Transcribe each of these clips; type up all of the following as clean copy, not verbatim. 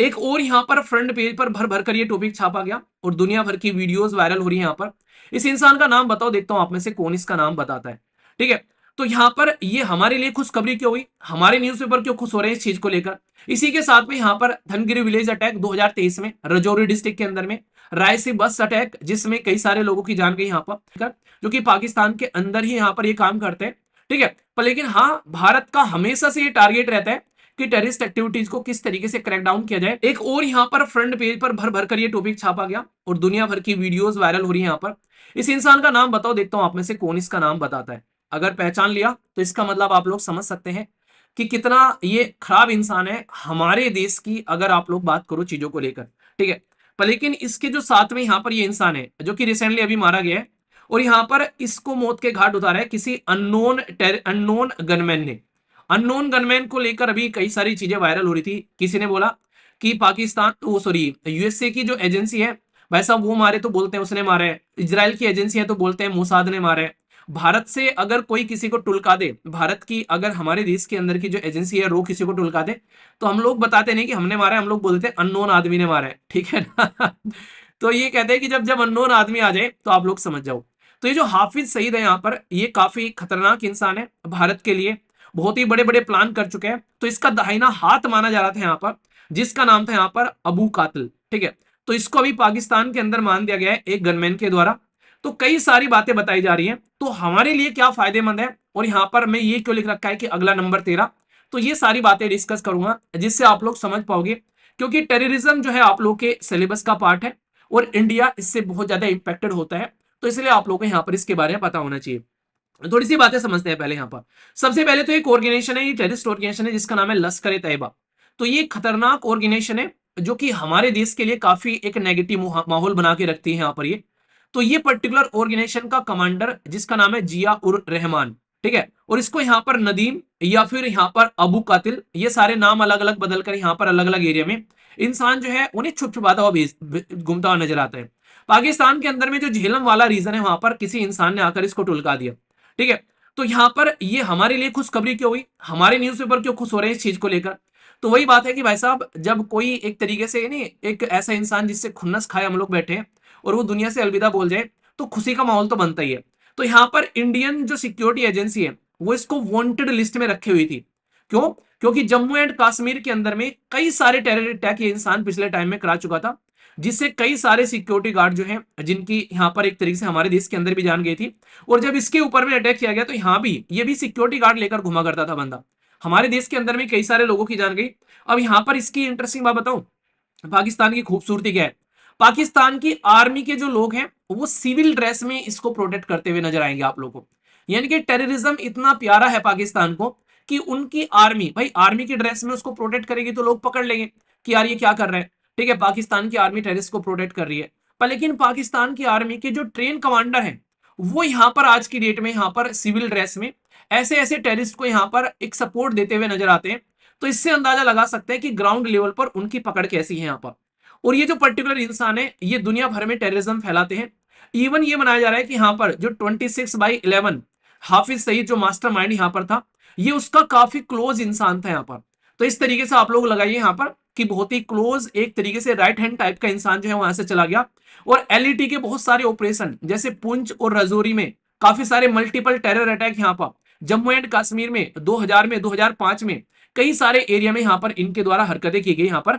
एक और यहाँ पर फ्रंट पेज पर भर भर कर ये टॉपिक छापा गया और दुनिया भर की वीडियोस वायरल हो रही है यहाँ पर। इस इंसान का नाम बताओ, देखता हूं आप में से कौन इसका नाम बताता है। ठीक है, तो यहाँ पर ये हमारे लिए खुशखबरी क्यों हुई, हमारे न्यूज़पेपर क्यों खुश हो रहे हैं इस चीज को लेकर। इसी के साथ में यहाँ पर धनगिरी विलेज अटैक 2023 में राजौरी डिस्ट्रिक्ट के अंदर में, रायसी बस अटैक जिसमें कई सारे लोगों की जान गई यहाँ पर, जो कि पाकिस्तान के अंदर ही यहाँ पर ये काम करते हैं। ठीक है, पर लेकिन हाँ, भारत का हमेशा से ये टारगेट रहता है कि टेररिस्ट एक्टिविटीज को किस तरीके से क्रैक डाउन किया जाए। एक और यहाँ पर फ्रंट पेज पर भर भर कर ये टॉपिक छापा गया और दुनिया भर की वीडियोस वायरल हो रही है यहाँ पर। इस इंसान का नाम बताओ, देखता हूं आप में से कौन इसका नाम बताता है। अगर पहचान लिया तो इसका मतलब आप लोग समझ सकते हैं कि कितना ये खराब इंसान है हमारे देश की, अगर आप लोग बात करो चीजों को लेकर। ठीक है, पर लेकिन इसके जो साथ में यहाँ पर ये इंसान है जो कि रिसेंटली अभी मारा गया है और यहाँ पर इसको मौत के घाट उतारा है किसी अननोन गनमैन ने। अननोन गनमैन को लेकर अभी कई सारी चीजें वायरल हो रही थी। किसी ने बोला कि पाकिस्तान, वो सॉरी, यूएसए की जो एजेंसी है भाई साहब वो मारे तो बोलते हैं उसने मारा है, इजराइल की एजेंसी है तो बोलते हैं मोसाद ने मारा है। भारत से अगर कोई किसी को टुलका दे, भारत की अगर हमारे देश के अंदर की जो एजेंसी है वो किसी को टुलका दे, तो हम लोग बताते नहीं कि हमने मारा है, हम लोग बोलते हैं अननोन आदमी ने मारा है। ठीक है ना तो ये कहते हैं कि जब जब अननोन आदमी आ जाए तो आप लोग समझ जाओ। तो ये जो हाफिज सईद है यहाँ पर, ये काफी खतरनाक इंसान है भारत के लिए, बहुत ही बड़े बड़े प्लान कर चुके हैं। तो इसका दाहिना हाथ माना जा रहा था यहाँ पर, जिसका नाम था यहाँ पर अबू कातिल। ठीक है, तो इसको अभी पाकिस्तान के अंदर मान दिया गया है एक गनमैन के द्वारा। तो कई सारी बातें बताई जा रही हैं, तो हमारे लिए क्या फायदेमंद है और यहाँ पर मैं ये क्यों लिख रखा है कि अगला नंबर 13। तो ये सारी बातें डिस्कस करूंगा जिससे आप लोग समझ पाओगे, क्योंकि टेररिज्म जो है आप लोग के सिलेबस का पार्ट है और इंडिया इससे बहुत ज्यादा इंपैक्टेड होता है। तो इसलिए आप लोगों को यहाँ पर इसके बारे में पता होना चाहिए। थोड़ी सी बातें समझते हैं पहले यहाँ पर। सबसे पहले तो एक ऑर्गेनाइजेशन है, ये टेररिस्ट ऑर्गेनाइजेशन है जिसका नाम है लश्कर ए तैयबा। तो ये खतरनाक ऑर्गेनाइजेशन है जो कि हमारे देश के लिए काफी एक नेगेटिव माहौल बना के रखती है यहाँ पर ये। तो ये पर्टिकुलर ऑर्गेनाइजेशन का कमांडर जिसका नाम है जिया उर रहमान। ठीक है, और इसको यहाँ पर नदीम या फिर यहाँ पर अबू कातिल, ये सारे नाम अलग अलग बदल कर यहाँ पर अलग अलग एरिया में इंसान जो है उन्हें छुप छुपाता हुआ घूमता हुआ नजर आता है। पाकिस्तान के अंदर में जो झेलम वाला रीजन है वहां पर किसी इंसान ने आकर इसको टुलका दिया। ठीक है, तो यहां पर ये हमारे लिए खुशखबरी क्यों हुई, हमारे न्यूज़पेपर क्यों खुश हो रहे हैं इस चीज को लेकर। तो वही बात है कि भाई साहब, जब कोई एक तरीके से नहीं, एक ऐसा इंसान जिससे खुन्नस खाए हम लोग बैठे हैं और वो दुनिया से अलविदा बोल जाए, तो खुशी का माहौल तो बनता ही है। तो यहाँ पर इंडियन जो सिक्योरिटी एजेंसी है वो इसको वांटेड लिस्ट में रखी हुई थी। क्यों? क्योंकि जम्मू एंड कश्मीर के अंदर में कई सारे टेरर अटैक ये इंसान पिछले टाइम में करा चुका था, जिससे कई सारे सिक्योरिटी गार्ड जो हैं जिनकी यहाँ पर एक तरीके से हमारे देश के अंदर भी जान गई थी। और जब इसके ऊपर में अटैक किया गया तो यहाँ भी ये भी सिक्योरिटी गार्ड लेकर घुमा करता था बंदा, हमारे देश के अंदर में कई सारे लोगों की जान गई। अब यहाँ पर इसकी इंटरेस्टिंग बात बताऊं, पाकिस्तान की खूबसूरती क्या है। पाकिस्तान की आर्मी के जो लोग हैं वो सिविल ड्रेस में इसको प्रोटेक्ट करते हुए नजर आएंगे आप लोगों को। यानी कि टेररिज्म इतना प्यारा है पाकिस्तान को कि उनकी आर्मी, भाई आर्मी की ड्रेस में उसको प्रोटेक्ट करेगी तो लोग पकड़ लेंगे कि यार ये क्या कर रहे हैं। ठीक है, पाकिस्तान की आर्मी टेररिस्ट को प्रोटेक्ट कर रही है, पर लेकिन पाकिस्तान की आर्मी के जो ट्रेन कमांडर हैं वो यहाँ पर आज की डेट में यहाँ पर सिविल ड्रेस में ऐसे ऐसे टेररिस्ट को यहाँ पर एक सपोर्ट देते हुए नजर आते हैं। तो इससे अंदाजा लगा सकते हैं कि ग्राउंड लेवल पर उनकी पकड़ कैसी है यहाँ पर। और ये जो पर्टिकुलर इंसान है ये दुनिया भर में टेररिज्म फैलाते हैं। इवन ये मनाया जा रहा है कि यहाँ पर जो 26/11 हाफिज सईद जो मास्टरमाइंड यहाँ पर था, ये उसका काफी क्लोज इंसान था यहाँ पर। तो इस तरीके से आप लोग लगाइए यहाँ पर कि बहुत ही क्लोज एक तरीके से राइट हैंड टाइप का इंसान जो है वहां से चला गया। और एलईटी के बहुत सारे ऑपरेशन जैसे पुंछ और रजौरी में काफी सारे मल्टीपल टेरर अटैक यहाँ पर, जम्मू एंड कश्मीर में 2000 में 2005 में कई सारे एरिया में यहाँ पर इनके द्वारा हरकतें की गई यहाँ पर।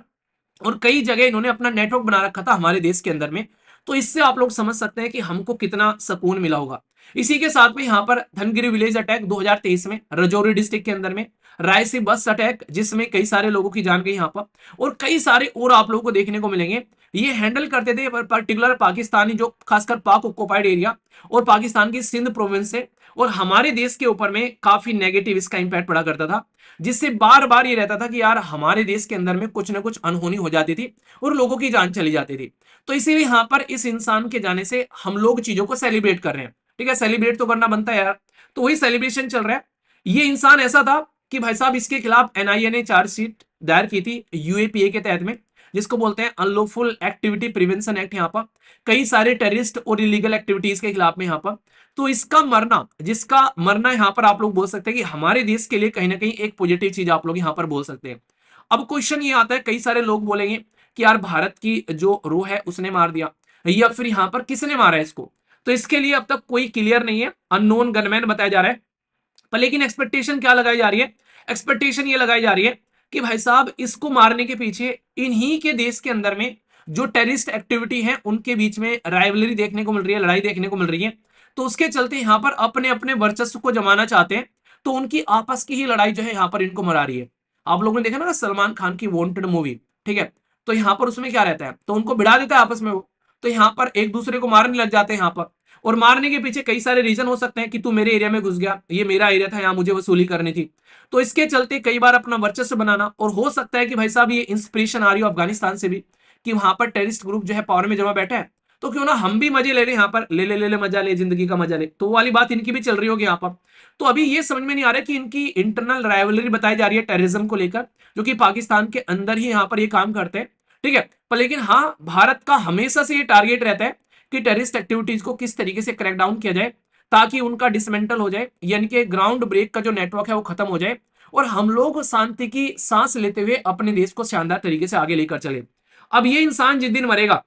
और कई जगह इन्होंने अपना नेटवर्क बना रखा था हमारे देश के अंदर में। तो इससे आप लोग समझ सकते हैं कि हमको कितना सुकून मिला होगा। इसी के साथ में यहाँ पर धनगिरी विलेज अटैक 2023 में राजौरी डिस्ट्रिक्ट के अंदर में, रायसी बस अटैक जिसमें कई सारे लोगों की जान गई यहाँ पर, और कई सारे और आप लोगों को देखने को मिलेंगे। ये हैंडल करते थे पर्टिकुलर पाकिस्तानी जो खासकर पाक ऑक्युपाइड एरिया और पाकिस्तान की सिंध प्रोविंस से, और हमारे देश के ऊपर में काफी नेगेटिव इसका इंपैक्ट पड़ा करता था, जिससे बार बार ये रहता था कि यार हमारे देश के अंदर में कुछ ना कुछ अनहोनी हो जाती थी और लोगों की जान चली जाती थी। तो इसीलिए यहाँ पर इस इंसान के जाने से हम लोग चीजों को सेलिब्रेट कर रहे हैं। ठीक है, सेलिब्रेट तो करना बनता है यार, तो वही सेलिब्रेशन चल रहा है। ये इंसान ऐसा था कि भाई साहब इसके खिलाफ एनआईए ने चार्जशीट दायर की थी यूएपीए के तहत में, जिसको बोलते हैं अनलॉफुल एक्टिविटी प्रिवेंशन एक्ट। यहाँ पर कई सारे टेररिस्ट और इलीगल एक्टिविटीज के खिलाफ में यहाँ पर, तो इसका मरना, जिसका मरना यहाँ पर आप लोग बोल सकते हैं कि हमारे देश के लिए कहीं ना कहीं एक पॉजिटिव चीज आप लोग यहाँ पर बोल सकते हैं। अब क्वेश्चन ये आता है, कई सारे लोग बोलेंगे कि यार भारत की जो रो है उसने मार दिया, या फिर यहां पर किसने मारा है इसको। तो इसके लिए अब तक कोई क्लियर नहीं है, अननोन गनमैन बताया जा रहा है। पर लेकिन एक्सपेक्टेशन क्या लगाई जा रही है, एक्सपेक्टेशन ये लगाई जा रही है कि भाई साहब इसको मारने के पीछे इन्हीं के देश के अंदर में जो टेररिस्ट एक्टिविटी है उनके बीच में राइवलरी देखने को मिल रही है, लड़ाई देखने को मिल रही है। तो उसके चलते यहां पर अपने अपने वर्चस्व को जमाना चाहते हैं, तो उनकी आपस की ही लड़ाई जो है यहां पर इनको मरा रही है। आप लोगों ने देखा ना सलमान खान की वांटेड मूवी, ठीक है, तो यहां पर उसमें क्या रहता है, तो उनको भिड़ा देता है आपस में वो, तो यहां पर एक दूसरे को मारने लग जाते हैं यहां पर। और मारने के पीछे कई सारे रीजन हो सकते हैं कि तू मेरे एरिया में घुस गया, ये मेरा एरिया था, यहाँ मुझे वसूली करनी थी। तो इसके चलते कई बार अपना वर्चस्व बनाना, और हो सकता है कि भाई साहब ये इंस्पिरेशन आ रही हो अफगानिस्तान से भी कि वहां पर टेररिस्ट ग्रुप जो है पावर में जमा बैठा है, तो क्यों ना हम भी मजे ले रहे यहाँ पर, ले ले ले ले मजा ले, जिंदगी का मजा ले, तो वो वाली बात इनकी भी चल रही होगी यहाँ पर। तो अभी ये समझ में नहीं आ रहा कि इनकी इंटरनल राइवलरी बताई जा रही है टेररिज्म को लेकर, जो कि पाकिस्तान के अंदर ही यहाँ पर ये काम करते हैं, ठीक है। पर लेकिन हाँ, भारत का हमेशा से ये टारगेट रहता है कि टेररिस्ट एक्टिविटीज को किस तरीके से क्रैक डाउन किया जाए, ताकि उनका डिसमेंटल हो जाए, यानी कि ग्राउंड ब्रेक का जो नेटवर्क है वो खत्म हो जाए, और हम लोग शांति की सांस लेते हुए अपने देश को शानदार तरीके से आगे लेकर चले। अब ये इंसान जिस दिन मरेगा,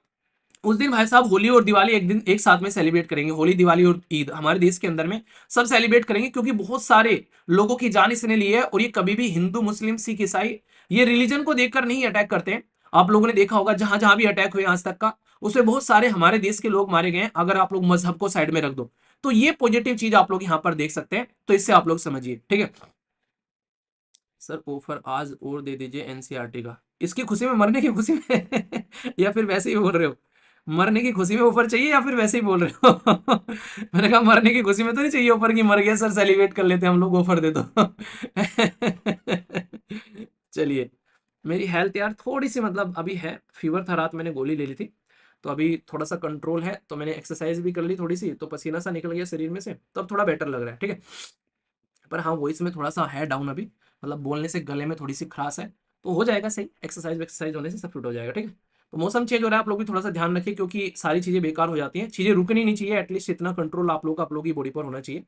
उस दिन भाई साहब होली और दिवाली एक दिन एक साथ में सेलिब्रेट करेंगे, होली दिवाली और ईद हमारे देश के अंदर में सब सेलिब्रेट करेंगे, क्योंकि बहुत सारे लोगों की जान इसने ली है, और ये कभी भी हिंदू मुस्लिम सिख ईसाई ये रिलीजन को देखकर नहीं अटैक करते हैं। आप लोगों ने देखा होगा जहां जहां भी अटैक हुए आज तक का, उसमें बहुत सारे हमारे देश के लोग मारे गए हैं, अगर आप लोग मजहब को साइड में रख दो। तो ये पॉजिटिव चीज आप लोग यहाँ पर देख सकते हैं, तो इससे आप लोग समझिए, ठीक है। सर ऑफर आज और दे दीजिए एनसीईआरटी का, इसकी खुशी में, मरने की खुशी में या फिर वैसे ही बोल रहे हो, मरने की खुशी में ऑफर चाहिए या फिर वैसे ही बोल रहे हो मैंने कहा मरने की खुशी में तो नहीं चाहिए ऑफर, की मर गया सर सेलिब्रेट कर लेते हैं हम लोग, ऑफर दे दो चलिए, मेरी हेल्थ यार थोड़ी सी मतलब अभी है, फीवर था, रात मैंने गोली ले ली थी, तो अभी थोड़ा सा कंट्रोल है, तो मैंने एक्सरसाइज भी कर ली थोड़ी सी, तो पसीना सा निकल गया शरीर में से, तो अब थोड़ा बेटर लग रहा है, ठीक है। पर हाँ, वॉइस में थोड़ा सा है डाउन अभी, मतलब बोलने से गले में थोड़ी सी खराश है, तो हो जाएगा सही, एक्सरसाइज वेक्सरसाइज होने से सब फिट हो जाएगा, ठीक है। तो मौसम चेंज हो रहा है, आप लोग भी थोड़ा सा ध्यान रखिए, क्योंकि सारी चीज़ें बेकार हो जाती हैं, चीज़ें रुकनी नहीं चाहिए, एटलीस्ट इतना कंट्रोल आप लोग की बॉडी पर होना चाहिए।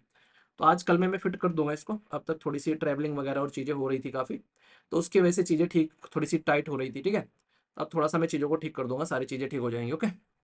तो आज कल में मैं फिट कर दूंगा इसको, अब तक थोड़ी सी ट्रैवलिंग वगैरह और चीज़ें हो रही थी काफ़ी, तो उसकी वजह से चीज़ें ठीक थोड़ी सी टाइट हो रही थी, ठीक है। अब थोड़ा सा मैं चीज़ों को ठीक कर दूंगा, सारी चीज़ें ठीक हो जाएंगी, ओके।